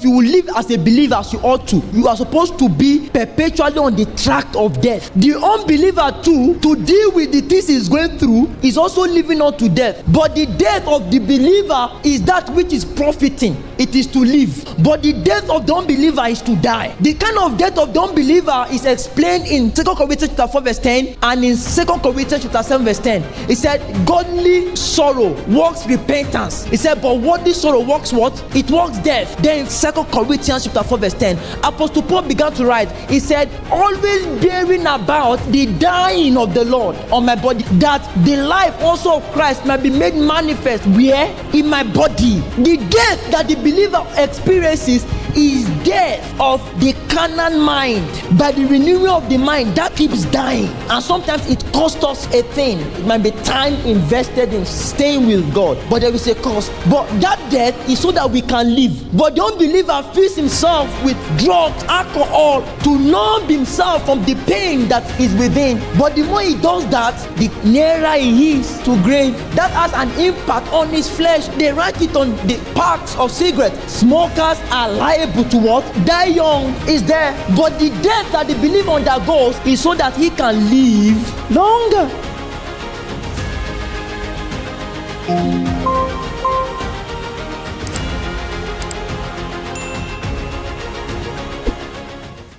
you will live as a believer as you ought to, you are supposed to be perpetually on the track of death. The unbeliever too, to deal with the things he's going through, is also living on to death. But the death of the believer is that which is profiting. It is to live. But the death of the unbeliever is to die. The kind of death of the unbeliever is explained in 2 Corinthians chapter 4 verse 10 and in 2 Corinthians chapter 7 verse 10. It said, godly sorrow works repentance. It said, but worldly sorrow works what? It works death. Then in 2 Corinthians chapter 4 verse 10, Apostle Paul began to write. He said, always bearing about the dying of the Lord on my body, that the life also of Christ might be made manifest. Where? In my body. The death that the believer experiences is death of the carnal mind. By the renewing of the mind, that keeps dying. And sometimes it costs us a thing. It might be time invested in staying with God, but there is a cost. But that death is so that we can live. But the unbeliever fills himself with drugs, alcohol, to numb himself from the pain that is within. But the more he does that, the nearer he is to grave. That has an impact on his flesh. They write it on the packs of cigarettes. Smokers are liable to what? Die young is there. But the death that the believer undergoes is so that he can live longer.